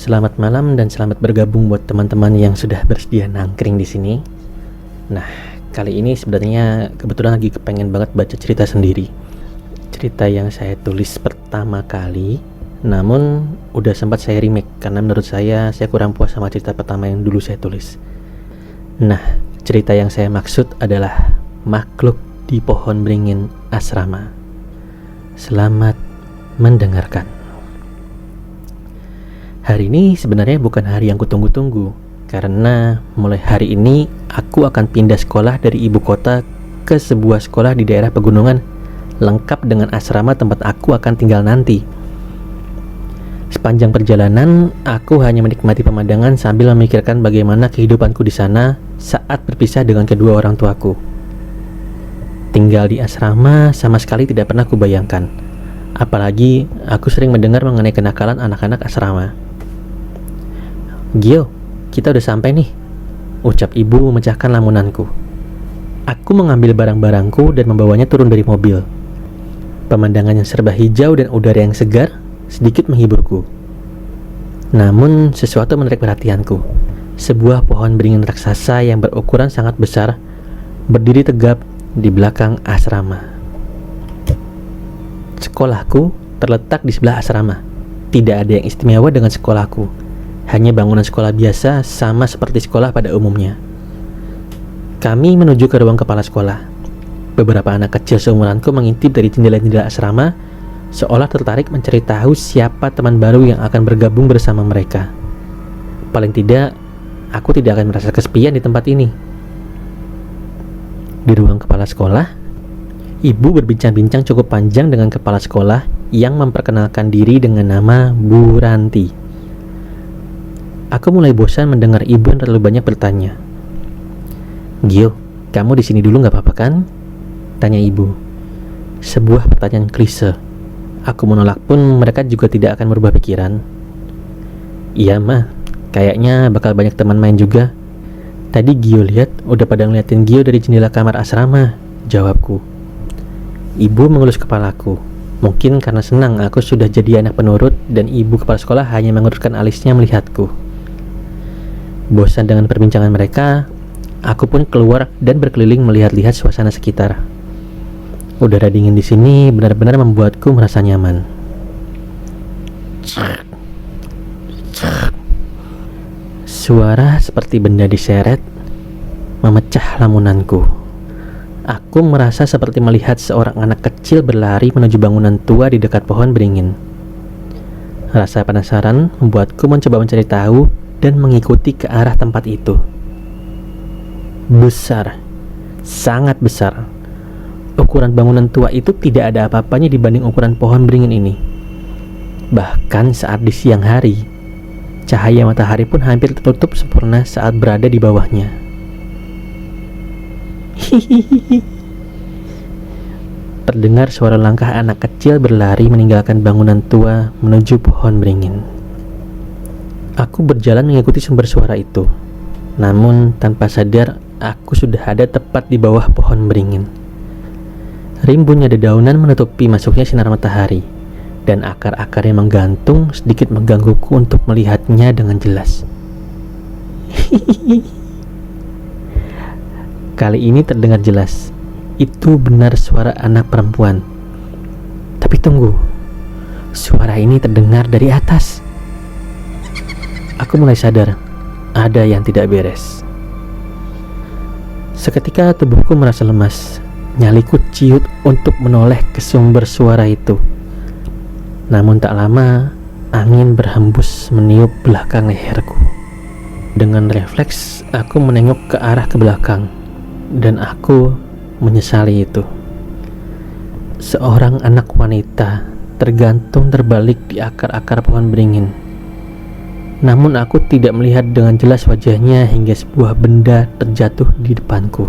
Selamat malam dan selamat bergabung buat teman-teman yang sudah bersedia nangkring di sini. Nah, kali ini sebenarnya kebetulan lagi kepengen banget baca cerita sendiri. Cerita yang saya tulis pertama kali, namun udah sempat saya remake karena menurut saya kurang puas sama cerita pertama yang dulu saya tulis. Nah, cerita yang saya maksud adalah Makhluk di Pohon Beringin Asrama. Selamat mendengarkan. Hari ini sebenarnya bukan hari yang kutunggu-tunggu, karena mulai hari ini aku akan pindah sekolah dari ibu kota ke sebuah sekolah di daerah pegunungan, lengkap dengan asrama tempat aku akan tinggal nanti. Sepanjang perjalanan, aku hanya menikmati pemandangan sambil memikirkan bagaimana kehidupanku di sana saat berpisah dengan kedua orang tuaku. Tinggal di asrama sama sekali tidak pernah kubayangkan, apalagi aku sering mendengar mengenai kenakalan anak-anak asrama. "Gio, kita udah sampai nih," ucap ibu memecahkan lamunanku. Aku mengambil barang-barangku dan membawanya turun dari mobil. Pemandangan yang serba hijau dan udara yang segar sedikit menghiburku. Namun sesuatu menarik perhatianku. Sebuah pohon beringin raksasa yang berukuran sangat besar berdiri tegap di belakang asrama. Sekolahku terletak di sebelah asrama. Tidak ada yang istimewa dengan sekolahku. Hanya bangunan sekolah biasa sama seperti sekolah pada umumnya. Kami menuju ke ruang kepala sekolah. Beberapa anak kecil seumuranku mengintip dari jendela-jendela asrama, seolah tertarik mencari tahu siapa teman baru yang akan bergabung bersama mereka. Paling tidak, aku tidak akan merasa kesepian di tempat ini. Di ruang kepala sekolah, ibu berbincang-bincang cukup panjang dengan kepala sekolah yang memperkenalkan diri dengan nama Bu Ranti. Aku mulai bosan mendengar ibu yang terlalu banyak bertanya. "Gio, kamu di sini dulu nggak apa-apa kan?" tanya ibu. Sebuah pertanyaan klise. Aku menolak pun mereka juga tidak akan berubah pikiran. "Iya mah, kayaknya bakal banyak teman main juga. Tadi Gio lihat udah pada ngeliatin Gio dari jendela kamar asrama," jawabku. Ibu mengelus kepalaku. Mungkin karena senang aku sudah jadi anak penurut dan ibu kepala sekolah hanya mengurutkan alisnya melihatku. Bosan dengan perbincangan mereka, aku pun keluar dan berkeliling melihat-lihat suasana sekitar. Udara dingin di sini benar-benar membuatku merasa nyaman. Suara seperti benda diseret memecah lamunanku. Aku merasa seperti melihat seorang anak kecil berlari menuju bangunan tua di dekat pohon beringin. Rasa penasaran membuatku mencoba mencari tahu dan mengikuti ke arah tempat itu. Besar, sangat besar. Ukuran bangunan tua itu tidak ada apa-apanya dibanding ukuran pohon beringin ini. Bahkan saat di siang hari, cahaya matahari pun hampir tertutup sempurna saat berada di bawahnya. Hihihi. Terdengar suara langkah anak kecil berlari meninggalkan bangunan tua menuju pohon beringin. Aku berjalan mengikuti sumber suara itu. Namun tanpa sadar, aku sudah ada tepat di bawah pohon beringin. Rimbunnya dedaunan menutupi masuknya sinar matahari, dan akar-akar yang menggantung sedikit menggangguku untuk melihatnya dengan jelas. Kali ini terdengar jelas. Itu benar suara anak perempuan. Tapi tunggu, suara ini terdengar dari atas. Aku mulai sadar, ada yang tidak beres. Seketika tubuhku merasa lemas. Nyaliku ciut untuk menoleh ke sumber suara itu. Namun tak lama, angin berhembus meniup belakang leherku. Dengan refleks, aku menengok ke arah ke belakang, dan aku menyesali itu. Seorang anak wanita tergantung terbalik di akar-akar pohon beringin. Namun aku tidak melihat dengan jelas wajahnya hingga sebuah benda terjatuh di depanku.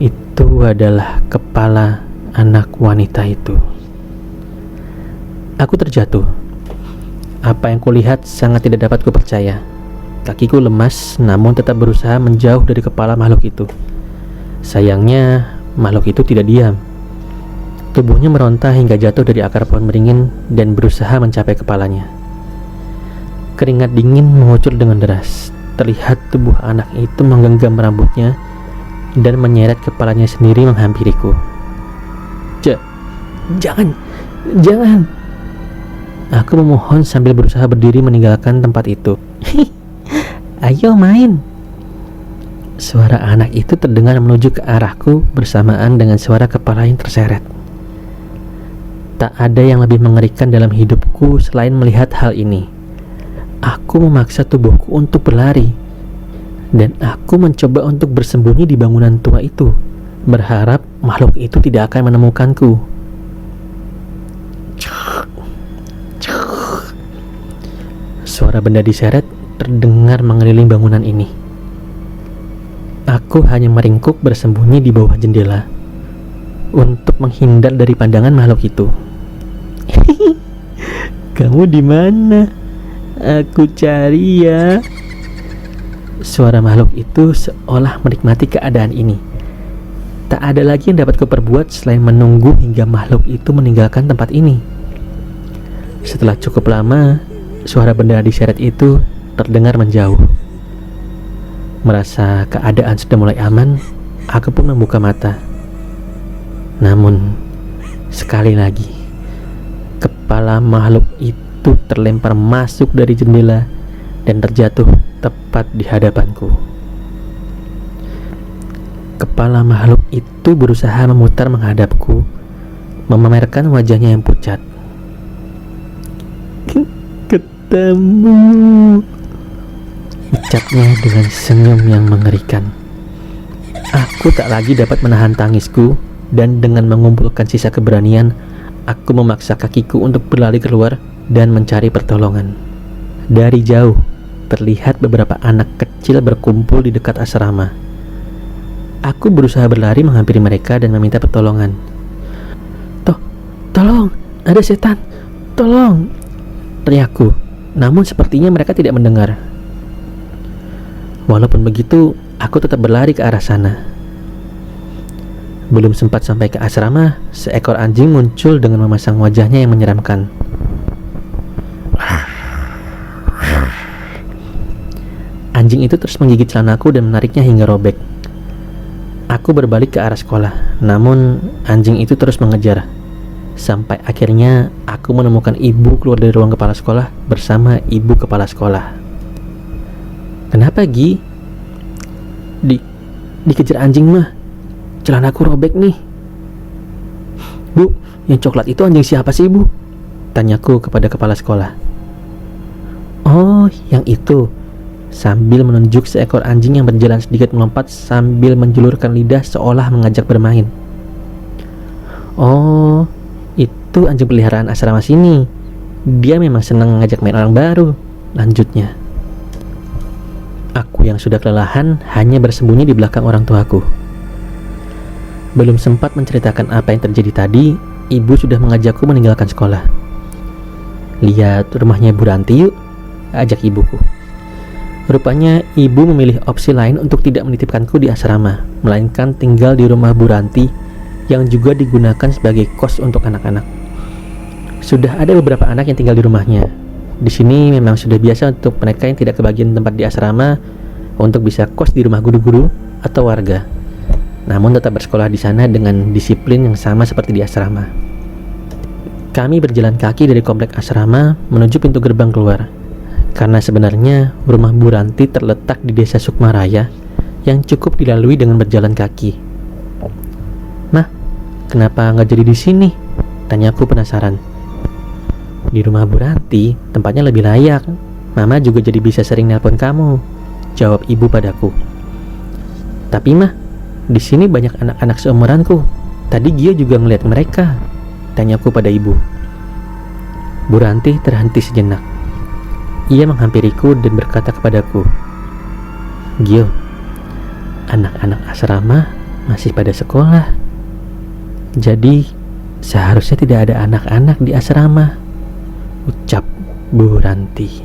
Itu adalah kepala anak wanita itu. Aku terjatuh. Apa yang kulihat sangat tidak dapat kupercaya. Kakiku lemas namun tetap berusaha menjauh dari kepala makhluk itu. Sayangnya makhluk itu tidak diam. Tubuhnya meronta hingga jatuh dari akar pohon beringin dan berusaha mencapai kepalanya. Keringat dingin mengucur dengan deras. Terlihat tubuh anak itu menggenggam rambutnya dan menyeret kepalanya sendiri menghampiriku. Jangan, jangan. Aku memohon sambil berusaha berdiri meninggalkan tempat itu. Ayo main. Suara anak itu terdengar menuju ke arahku bersamaan dengan suara kepala yang terseret. Tak ada yang lebih mengerikan dalam hidupku selain melihat hal ini. Aku memaksa tubuhku untuk berlari, dan aku mencoba untuk bersembunyi di bangunan tua itu, berharap makhluk itu tidak akan menemukanku. Suara benda diseret terdengar mengelilingi bangunan ini. Aku hanya meringkuk bersembunyi di bawah jendela untuk menghindar dari pandangan makhluk itu. Kamu di mana? Aku cari ya. Suara makhluk itu seolah menikmati keadaan ini. Tak ada lagi yang dapat kuperbuat selain menunggu hingga makhluk itu meninggalkan tempat ini. Setelah cukup lama, suara benda diseret itu terdengar menjauh. Merasa keadaan sudah mulai aman, aku pun membuka mata. Namun, sekali lagi, kepala makhluk itu terlempar masuk dari jendela dan terjatuh tepat di hadapanku. Kepala makhluk itu berusaha memutar menghadapku, memamerkan wajahnya yang pucat. Ketemu, ucapnya dengan senyum yang mengerikan. Aku tak lagi dapat menahan tangisku, dan dengan mengumpulkan sisa keberanian, aku memaksa kakiku untuk berlari keluar dan mencari pertolongan. Dari jauh, terlihat beberapa anak kecil berkumpul di dekat asrama. Aku berusaha berlari menghampiri mereka dan meminta pertolongan. Tolong, ada setan, tolong, teriakku. Namun sepertinya mereka tidak mendengar. Walaupun begitu, aku tetap berlari ke arah sana. Belum sempat sampai ke asrama, seekor anjing muncul dengan memasang wajahnya yang menyeramkan. Anjing itu terus menggigit celanaku dan menariknya hingga robek. Aku berbalik ke arah sekolah, namun anjing itu terus mengejar. Sampai akhirnya aku menemukan ibu keluar dari ruang kepala sekolah bersama ibu kepala sekolah. Kenapa, Gi? Dikejar anjing mah. Celanaku robek nih. Bu, yang coklat itu anjing siapa sih, Bu? Tanyaku kepada kepala sekolah. Oh, yang itu. Sambil menunjuk seekor anjing yang berjalan sedikit melompat sambil menjulurkan lidah seolah mengajak bermain. Oh, itu anjing peliharaan asrama sini. Dia memang senang ngajak main orang baru, lanjutnya. Aku yang sudah kelelahan hanya bersembunyi di belakang orang tuaku. Belum sempat menceritakan apa yang terjadi tadi, ibu sudah mengajakku meninggalkan sekolah. Lihat rumahnya Bu Ranti yuk, ajak ibuku. Rupanya ibu memilih opsi lain untuk tidak menitipkanku di asrama, melainkan tinggal di rumah Bu Ranti yang juga digunakan sebagai kos untuk anak-anak. Sudah ada beberapa anak yang tinggal di rumahnya. Di sini memang sudah biasa untuk mereka yang tidak kebagian tempat di asrama untuk bisa kos di rumah guru-guru atau warga. Namun tetap bersekolah di sana dengan disiplin yang sama seperti di asrama. Kami berjalan kaki dari komplek asrama menuju pintu gerbang keluar. Karena sebenarnya rumah Bu Ranti terletak di desa Sukmaraya yang cukup dilalui dengan berjalan kaki. Nah, kenapa nggak jadi di sini? Tanyaku penasaran. Di rumah Bu Ranti tempatnya lebih layak. Mama juga jadi bisa sering nelpon kamu, jawab ibu padaku. Tapi mah, di sini banyak anak-anak seumuranku. Tadi Gio juga ngeliat mereka, tanyaku pada ibu. Bu Ranti terhenti sejenak. Ia menghampiriku dan berkata kepadaku, Gio, anak-anak asrama masih pada sekolah. Jadi seharusnya tidak ada anak-anak di asrama, ucap Bu Ranti.